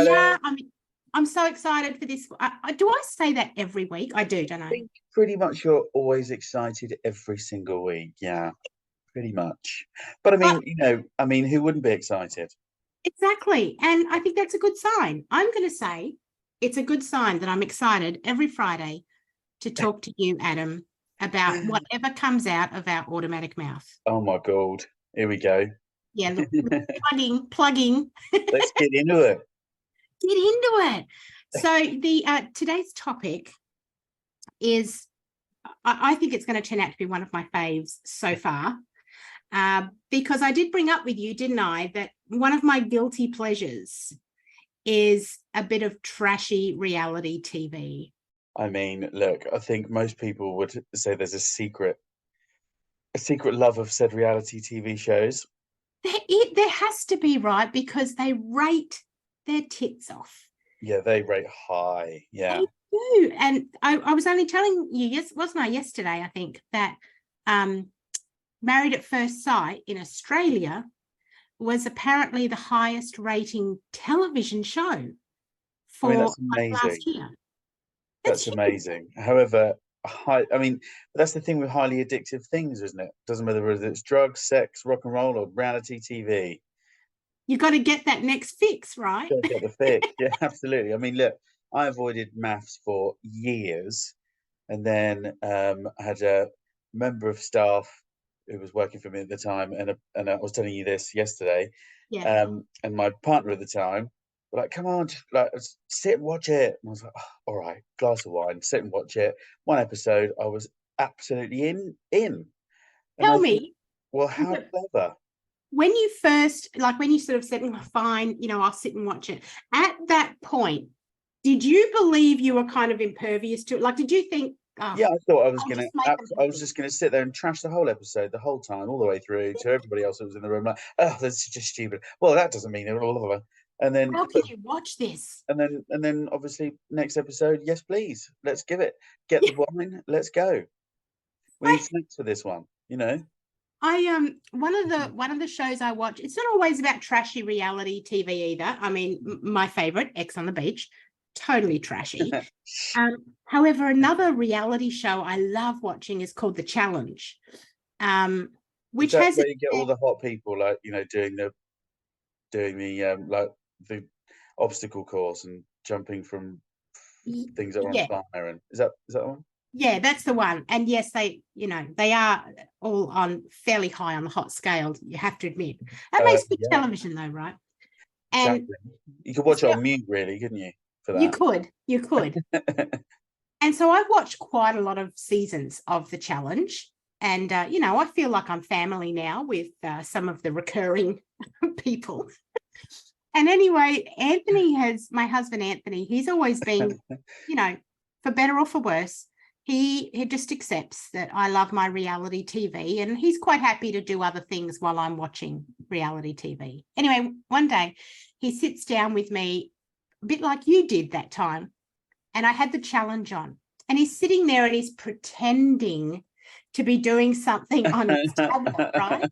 Friday. Yeah, I'm so excited for this. Do I say that every week? I do, don't I I? think pretty much you're always excited every single week. Yeah, pretty much. But I But mean, who wouldn't be excited? exactly. And I think that's a good sign. I'm going to say it's a good sign that I'm excited every Friday to talk to you, Adam, about whatever comes out of our automatic mouth. Oh my God. Here we go. Yeah, look, plugging. Let's get into it. Get into it. So the today's topic is, I think it's going to turn out to be one of my faves so far, because I did bring up with you, didn't I, that one of my guilty pleasures is a bit of trashy reality TV. I mean, look, I think most people would say there's a secret love of said reality TV shows. There has to be, right, because they rate their tits off. Yeah, they rate high. Yeah. They do. And I was only telling you, yes, wasn't I, yesterday, I think, that um, Married at First Sight in Australia was apparently the highest rating television show I mean, for that's last amazing. year. That's That's huge. amazing. However, I mean, that's the thing with highly addictive things, isn't it? Doesn't matter whether it's drugs, sex, rock and roll, or reality TV. You got to get that next fix, right? Gotta get the fix. Yeah, absolutely. I mean, look, I avoided maths for years, and then I had a member of staff who was working for me at the time, and I was telling you this yesterday, Yeah. and my partner at the time were like, "Come on, just, like sit and watch it." And I was like, oh, "All right, glass of wine, sit and watch it." One episode, I was absolutely in, and I Tell thought, me, "Well, how clever." when you first, like when you sort of said, "Oh, fine, I'll sit and watch it," at that point, did you believe you were kind of impervious to it? Like, did you think, oh, Yeah, I thought I'll just make them I was happy? just gonna sit there and trash the whole episode the whole time, all the way through to everybody else that was in the room. Like, oh, that's just stupid. Well, that doesn't mean it. All of them. And then, How can you watch this? obviously, next episode, yes, please, let's give it. Get the Yeah, wine. Let's go. We I need snacks for this one. You know. one of the shows I watch, it's not always about trashy reality TV either. I mean, my favorite, X on the Beach, totally trashy. However, another reality show I love watching is called The Challenge, um, Is which that has where it. you get all the hot people, like doing the like the obstacle course and jumping from things that are on Yeah, fire? And is that the one? yeah, that's the one. And yes, they are all on fairly high on the hot scale, you have to admit. That makes good Yeah, television though, right? And exactly. You could watch it so on mute, really, couldn't you? For you could. that. And so I've watched quite a lot of seasons of The Challenge. And, I feel like I'm family now with some of the recurring people. And anyway, my husband Anthony, he's always been, you know, for better or for worse, he just accepts that I love my reality TV, and he's quite happy to do other things while I'm watching reality TV. Anyway, one day he sits down with me, a bit like you did that time, and I had The Challenge on. And he's sitting there and he's pretending to be doing something on his tablet, right?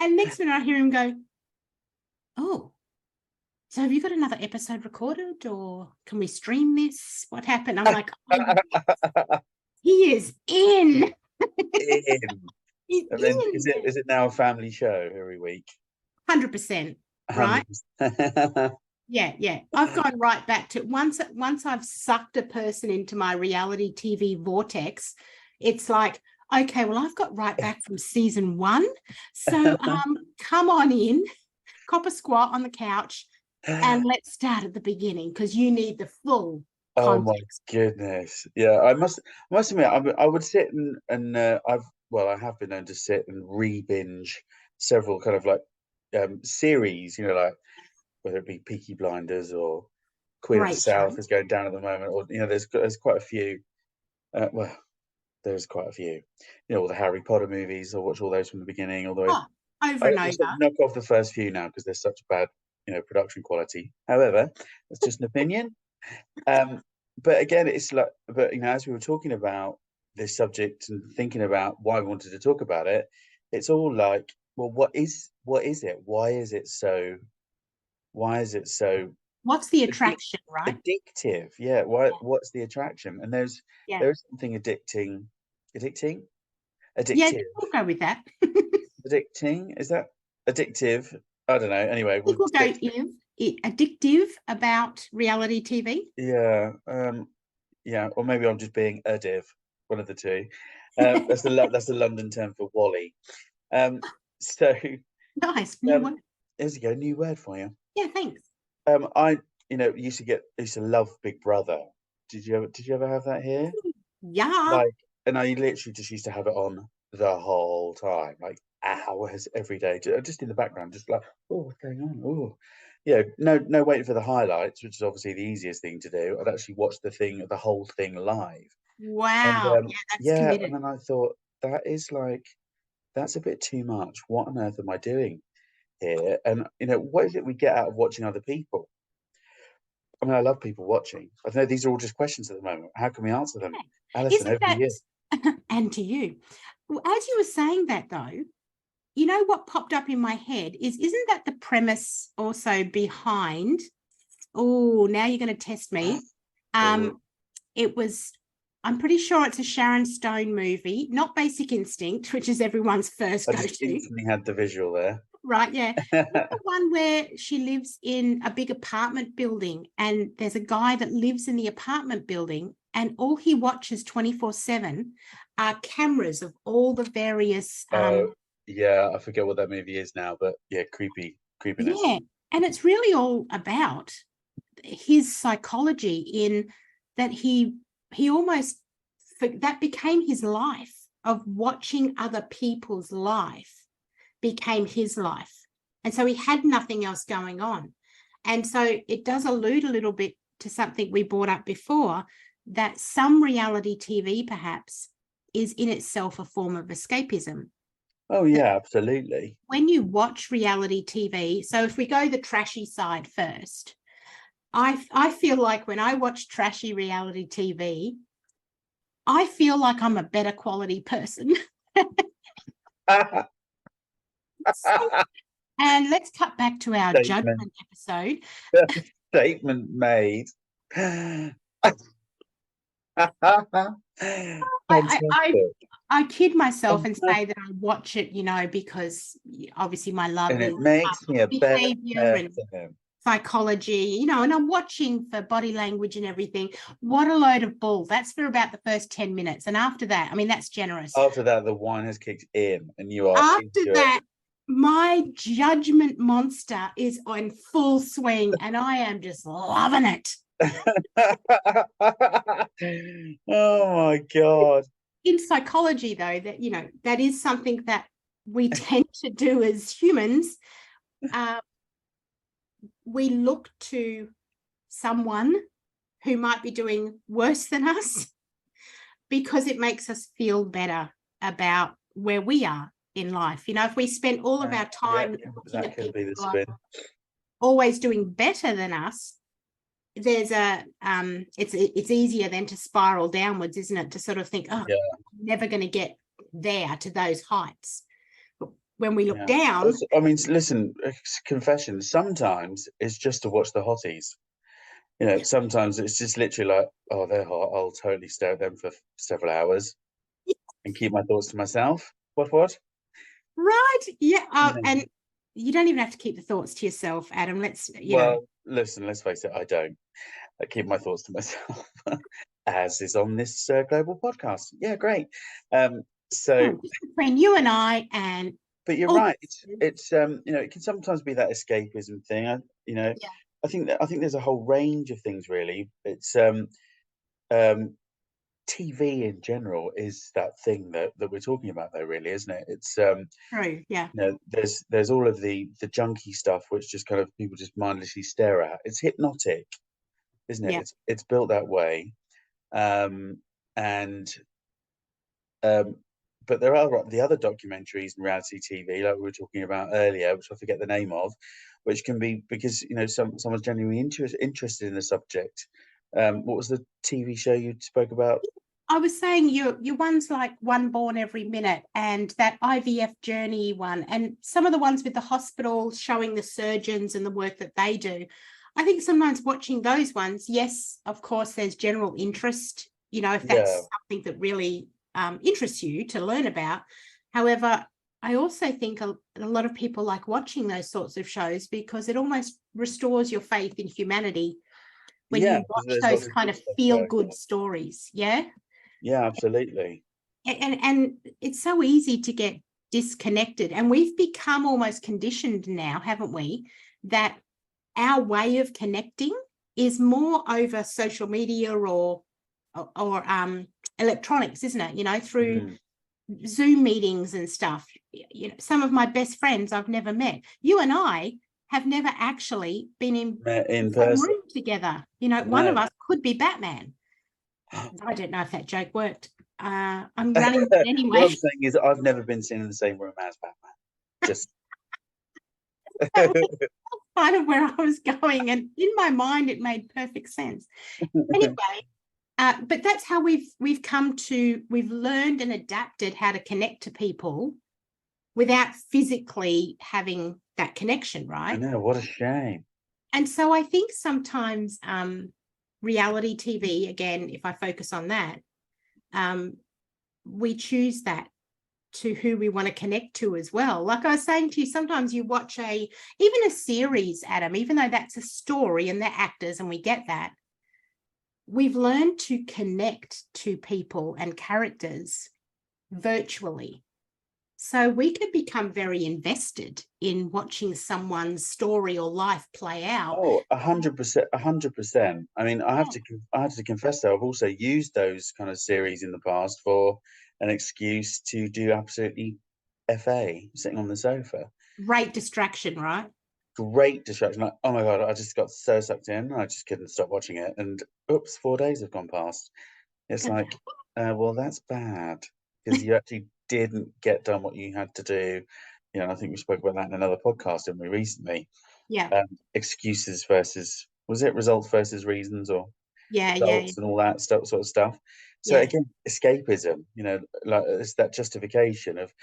And next minute I hear him go, "Oh, so have you got another episode recorded, or can we stream this? What happened?" I'm like, "Oh, he is in." In. He's And then is in. it is it now a family show every week? 100%, right? 100%. Yeah, yeah. I've gone right back to once I've sucked a person into my reality TV vortex, it's like, okay, well, I've got right back from season one. So come on in, cop a squat on the couch, and let's start at the beginning because you need the full Oh my context. goodness. Yeah, I must admit, I would sit and I have been known to sit and re-binge several kind of like series, like whether it be Peaky Blinders or Queen of the Great show. South is going down at the moment, or there's quite a few. Well, there's quite a few. All the Harry Potter movies. I watch all those from the beginning all the way. Oh, over I and just over. knock off the first few now because they're such bad, production quality. However, that's just an opinion. Um, but again, it's like, but as we were talking about this subject and thinking about why we wanted to talk about it, it's all like, well, what is it? Why is it so What's the attraction, right? Addictive. Yeah. What's the attraction? And Yeah. there is something addicting, Yeah, addictive, we'll go with that. addicting. Is that addictive? I don't know. Anyway, we'll We'll go stick. addictive about reality TV. Yeah. Yeah. Or maybe I'm just being a div. One of the two. That's the London term for Wally. Um. So Nice, new one. There you go. New word for you. Yeah, thanks. I used to love Big Brother. Did you ever have that here? Yeah. Like, and I literally just used to have it on the whole time, like hours every day, just in the background, just like, oh, what's going on? Oh, yeah, no waiting for the highlights, which is obviously the easiest thing to do. I'd actually watch the whole thing live. And Wow. Yeah, that's yeah, committed. and then I thought that is like that's a bit too much. What on earth am I doing here? And what is it we get out of watching other people? I mean, I love people watching. I know these are all just questions at the moment. How can we answer them? Alison, Isn't over to that, you. and to you, well, as you were saying that though, you know what popped up in my head isn't that the premise also behind, oh, now you're going to test me. Oh, It was, I'm pretty sure it's a Sharon Stone movie, not Basic Instinct, which is everyone's first I just go-to. instantly had the visual there. Right, yeah. Not the one where she lives in a big apartment building and there's a guy that lives in the apartment building and all he watches 24/7 are cameras of all the various Yeah, I forget what that movie is now, but yeah, creepiness. yeah, and it's really all about his psychology in that he almost that became his life of watching other people's life became his life. And so he had nothing else going on. And so it does allude a little bit to something we brought up before, that some reality TV perhaps is in itself a form of escapism. Oh yeah, absolutely. When you watch reality TV, so if we go the trashy side first, I feel like when I watch trashy reality TV, I feel like I'm a better quality person. And let's cut back to our Statement. judgment episode. Statement made. I, I Fantastic. I kid myself and Uh-huh. say that I watch it, because obviously my love And is it makes me a better behavior and person. psychology, and I'm watching for body language and everything. What a load of bull. That's for about the first 10 minutes. And after that, I mean, that's generous. After that, the wine has kicked in and you are After into that, my judgment monster is on full swing and I am just loving it. it. Oh my God. In psychology, though, that is something that we tend to do as humans. We look to someone who might be doing worse than us because it makes us feel better about where we are in life. If we spend all of our time looking that at could people be the who are spin. always doing better than us, there's it's easier then to spiral downwards, isn't it? To sort of think, oh, Yeah. I'm never going to get there to those heights. But when we look Yeah. down, I mean, listen, confession, sometimes it's just to watch the hotties. Sometimes it's just literally like, oh, they're hot. I'll totally stare at them for several hours and keep my thoughts to myself. What? right? Yeah. Yeah. And you don't even have to keep the thoughts to yourself, Adam. Well, listen, let's face it, I don't. I keep my thoughts to myself, as is on this global podcast. Yeah, great. So, just between you and I and but you're all. right. It's it can sometimes be that escapism thing. Yeah. I think there's a whole range of things really. It's um TV in general is that thing that we're talking about though, really, isn't it? It's True. Yeah. there's all of the junky stuff which just kind of people just mindlessly stare at. It's hypnotic, isn't it? Yeah. It's built that way. And um but there are the other documentaries and reality TV like we were talking about earlier, which I forget the name of, which can be because someone's genuinely interested in the subject. What was the TV show you spoke about? I was saying your ones like One Born Every Minute and that IVF journey one, and some of the ones with the hospital showing the surgeons and the work that they do. I think sometimes watching those ones, yes, of course, there's general interest, you know, if that's Yeah. something that really interests you to learn about. However, I also think a lot of people like watching those sorts of shows because it almost restores your faith in humanity when Yeah, you 'cause watch there's those lots of kind good of stuff feel going good on. stories. Yeah. Yeah, absolutely. And it's so easy to get disconnected. And we've become almost conditioned now, haven't we, that our way of connecting is more over social media or electronics, isn't it? You know, through Mm. Zoom meetings and stuff. You know, some of my best friends I've never met. You and I have never actually been in Met the in same person. room together. You know, one of No. us could be Batman. I don't know if that joke worked. I'm running with it What anyway. I'm saying is I've never been seen in the same room as Batman. Just That was kind of where I was going, and in my mind, it made perfect sense. Anyway, but that's how we've come to, we've learned and adapted how to connect to people without physically having that connection, I right? know, what a shame. And so I think sometimes reality TV, again, if I focus on that, we choose that to who we want to connect to as well. Like I was saying to you, sometimes you watch even a series, Adam, even though that's a story and they're actors and we get that, we've learned to connect to people and characters virtually. So we could become very invested in watching someone's story or life play out. Oh, 100%, 100%. I mean, Yeah. I have to confess though, I've also used those kind of series in the past for an excuse to do absolutely FA, sitting on the sofa. Great distraction, right? Great distraction. Like, oh my God, I just got so sucked in, I just couldn't stop watching it. And oops, 4 days have gone past. It's like, well, that's bad because you actually didn't get done what you had to do. You know, and I think we spoke about that in another podcast, didn't we, recently? Yeah. Excuses versus, was it results versus reasons, or Yeah. Yeah. results and all that stuff, sort of stuff. So Yeah. again, escapism, you know, like it's that justification of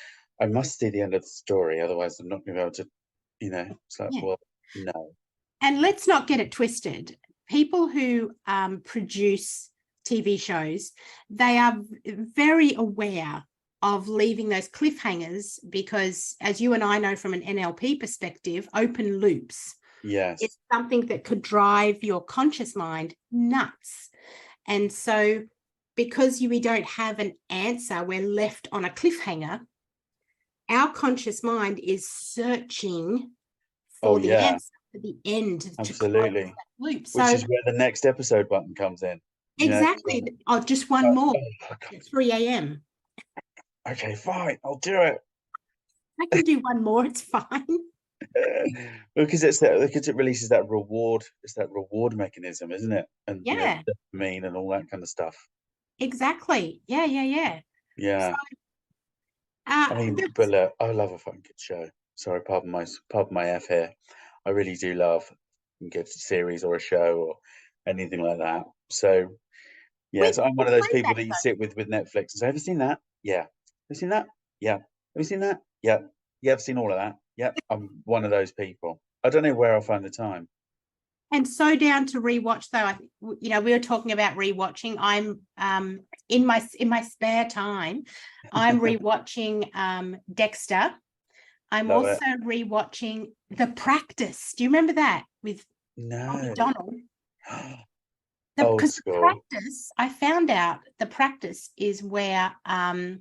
I must see the end of the story, otherwise I'm not going to be able to, you know, it's like, Yeah. well, no. And let's not get it twisted. People who produce TV shows, they are very aware of leaving those cliffhangers because, as you and I know from an NLP perspective, open loops Yes. is something that could drive your conscious mind nuts. And so, because we don't have an answer, we're left on a cliffhanger. Our conscious mind is searching Oh for the yeah, answer, for the end, to close that absolutely. loop. Which So is where the next episode button comes in. You know, it's exactly. Oh, just one like, more oh, okay, at 3 a.m. okay, fine, I'll do it. I can do one more, it's fine. Because it's that, because it releases that reward, it's that reward mechanism, isn't it? And you know, Yeah, dopamine and all that kind of stuff. exactly. Yeah, yeah, yeah. So Yeah. I mean, but look, I love a fucking good show. Sorry, pardon my F here. I really do love a good series or a show or anything like that. So yeah, so I'm one we of those played people that that you though. sit with Netflix and say, "Have you seen that? Yeah. Have you seen that? Yeah. Have you seen that? Yeah. Yeah, I've seen all of that. Yeah." I'm one of those people. I don't know where I'll find the time. And so down to rewatch though. You know, we were talking about rewatching. I'm in my spare time, I'm rewatching Dexter. I'm Love it. also rewatching The Practice. Do you remember that with Robbie No. Donald? Old Because the school. practice, I found out the practice is where do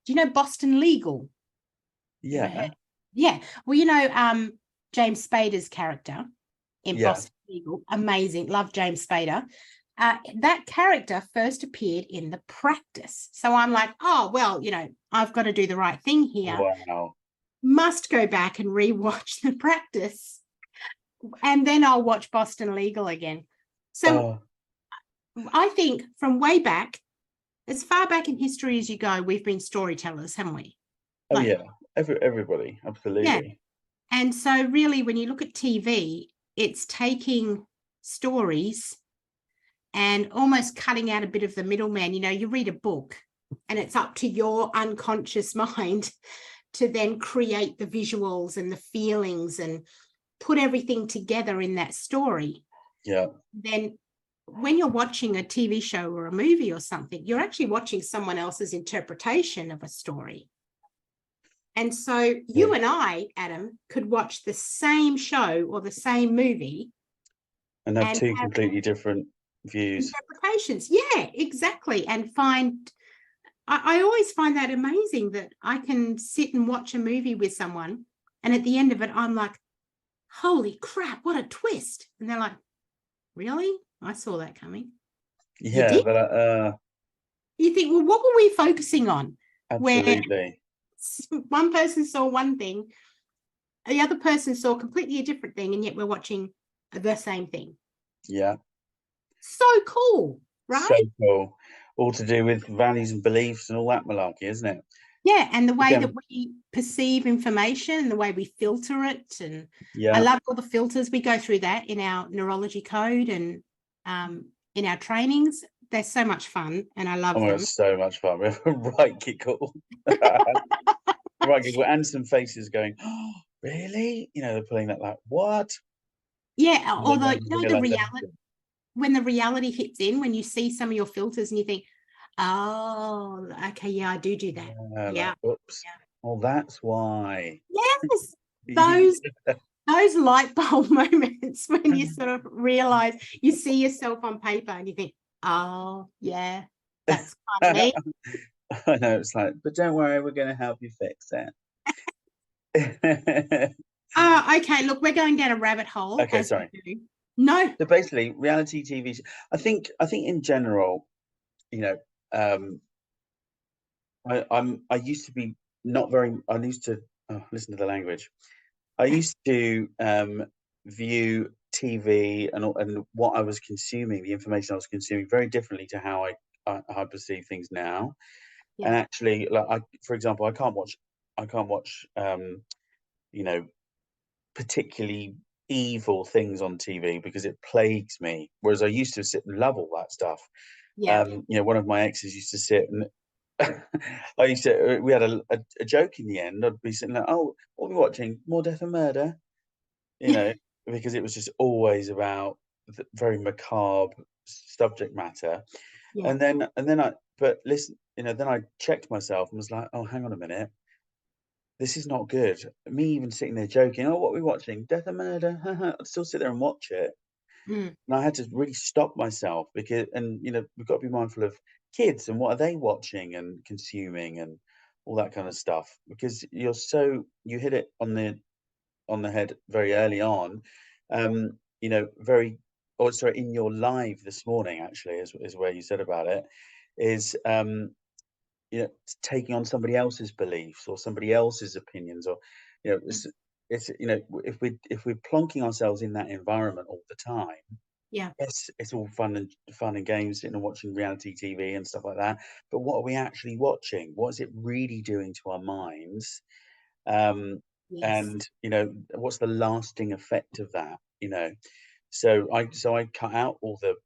you know Boston Legal? You ever heard? Yeah. Yeah. Well, you know, James Spader's character in Yeah. Boston Legal, amazing. Love James Spader. That character first appeared in The Practice. So I'm like, oh, well, you know, I've got to do the right thing here. Wow. Must go back and rewatch The Practice. And then I'll watch Boston Legal again. So Oh, I think from way back, as far back in history as you go, we've been storytellers, haven't we? oh Like, yeah. Everybody, yeah. absolutely. And so, really, when you look at TV, it's taking stories and almost cutting out a bit of the middleman. You know, you read a book and it's up to your unconscious mind to then create the visuals and the feelings and put everything together in that story, then when you're watching a TV show or a movie or something, you're actually watching someone else's interpretation of a story. And so you and I, Adam, could watch the same show or the same movie and have two completely different views, interpretations. Yeah, exactly. And I always find that amazing that I can sit and watch a movie with someone, and at the end of it, I'm like, holy crap, what a twist. And they're like, really? I saw that coming. You did? You think, well, what were we focusing on? Absolutely. Where one person saw one thing, the other person saw completely a different thing, and yet we're watching the same thing. Yeah. So cool, right? So cool. All to do with values and beliefs and all that malarkey, isn't it? Yeah, and the way that we perceive information and the way we filter it. And I love all the filters. We go through that in our neurology code and in our trainings. They're so much fun, and I love them. It's so much fun. We have a right giggle. Right giggle, and some faces going, oh, really? You know, they're pulling that like, what? Yeah, although, you know, the reality, when the reality hits in, when you see some of your filters and you think, oh, okay, yeah, I do that. Yeah. Like, oops. Yeah. Oh, that's why. Yes, those light bulb moments when you sort of realize, you see yourself on paper and you think, oh, yeah, that's kind of me. I know, it's like, but don't worry, we're going to help you fix it. Okay, look, we're going down a rabbit hole. Okay, sorry. No. So basically, reality TV. I think in general, you know, I used to be not very. I used to listen to the language. I used to view TV and what I was consuming, the information I was consuming, very differently to how I perceive things now. Yeah. And actually, like for example, I can't watch you know, particularly evil things on TV because it plagues me. Whereas I used to sit and love all that stuff. Yeah. You know, one of my exes used to sit and we had a joke in the end. I'd be sitting like, oh, what are we watching? More Death and Murder, you know, because it was just always about the very macabre subject matter. Yeah. And then but listen, you know, then I checked myself and was like, oh, hang on a minute. This is not good. Me even sitting there joking, oh, what are we watching? Death and Murder. I'd still sit there and watch it. And I had to really stop myself because, and you know, we've got to be mindful of kids and what are they watching and consuming and all that kind of stuff. Because you hit it on the head very early on. You know, in your live this morning actually is where you said about it, is you know, taking on somebody else's beliefs or somebody else's opinions, or you know, it's you know, if we're plonking ourselves in that environment all the time, yes, it's all fun and games, sitting and watching reality TV and stuff like that. But what are we actually watching? What is it really doing to our minds? And you know, what's the lasting effect of that? You know, so I cut out all the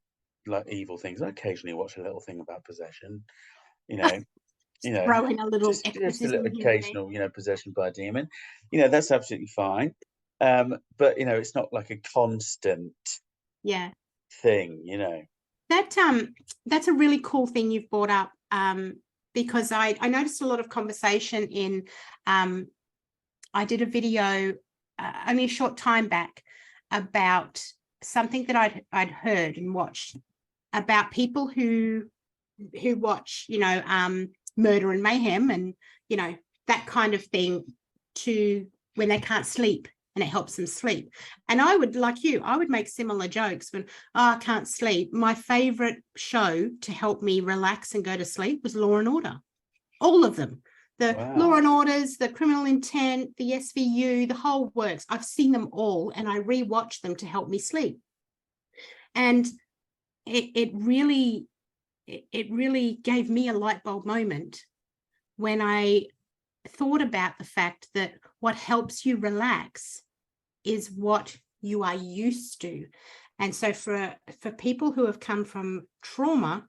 like evil things. I occasionally watch a little thing about possession. You know, throw in a little just a little occasional, you know, possession by a demon. You know, that's absolutely fine. But you know, it's not like a constant thing, you know. That's a really cool thing you've brought up, because I noticed a lot of conversation in I did a video only a short time back about something that I'd heard and watched about people who watch, you know, murder and mayhem and, you know, that kind of thing to when they can't sleep and it helps them sleep. And I would, like you, I would make similar jokes when, I can't sleep. My favorite show to help me relax and go to sleep was Law and Order. All of them. The Law and Orders, the Criminal Intent, the SVU, the whole works. I've seen them all and I rewatch them to help me sleep. And it really gave me a light bulb moment when I thought about the fact that what helps you relax is what you are used to. And so for people who have come from trauma,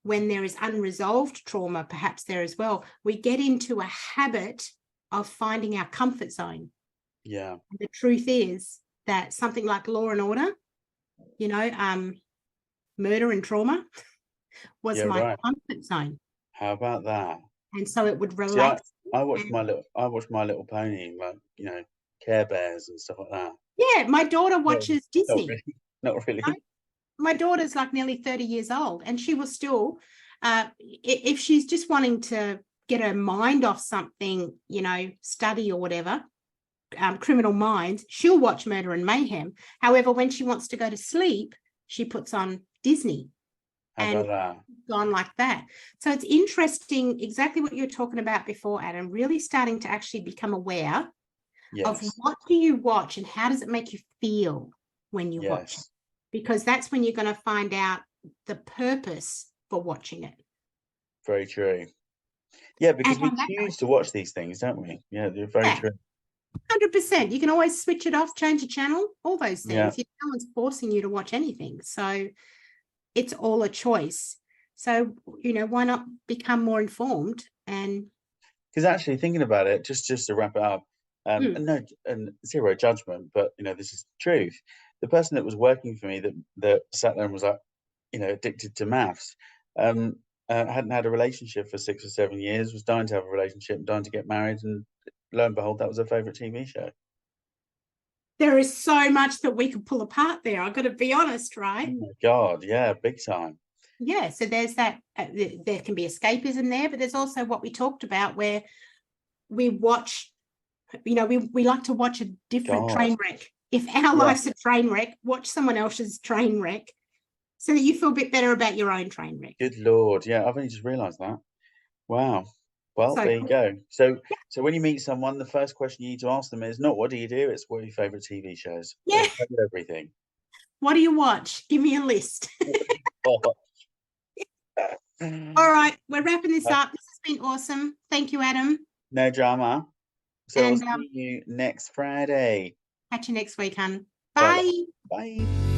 when there is unresolved trauma, perhaps there as well, we get into a habit of finding our comfort zone. Yeah. The truth is that something like Law and Order, you know, murder and trauma was Yeah, my right. comfort zone. How about that? And so it would See, I relax. I watched And I watched My Little Pony, like, Care Bears and stuff like that. yeah, my daughter No, watches not Disney. really. Not Right? really. My daughter's like nearly 30 years old, and she will still, if she's just wanting to get her mind off something, you know, study or whatever, Criminal Minds, she'll watch Murder and Mayhem. However, when she wants to go to sleep, she puts on Disney How and about that? gone like that. So it's interesting, exactly what you were talking about before, Adam, really starting to actually become aware of Yes. what do you watch and how does it make you feel when you watch it? Yes. Because that's when you're going to find out the purpose for watching it. Very true. Yeah, And because we on that note, choose to watch these things, don't we? Yeah, they're very yeah, true. 100%. You can always switch it off, change the channel, all those Yeah. things. No one's forcing you to watch anything. So it's all a choice. So, you know, why not become more informed? And Because actually thinking about it, just to wrap it up, mm, and no, and zero judgment, but this is the truth. The person that was working for me that sat there and was like, addicted to maths, hadn't had a relationship for 6 or 7 years, was dying to have a relationship, dying to get married, and lo and behold, that was her favorite TV show. there is so much that we could pull apart there. I've got to be honest, right? Oh my God, yeah, big time. Yeah. So there's that, there can be escapism there, but there's also what we talked about where we watch, you know, we like to watch a different God, train wreck. If our yeah, life's a train wreck, watch someone else's train wreck so that you feel a bit better about your own train wreck. good Lord, yeah, I've only just realised that. Wow. Well, So there you go. So when you meet someone, the first question you need to ask them is not what do you do, it's what are your favorite TV shows. yeah, They'll tell you everything. what do you watch? Give me a list. Oh. All right, we're wrapping this up. This has been awesome. Thank you, Adam. No drama. So we'll And see you next Friday. catch you next week, hun. All right, Bye. bye.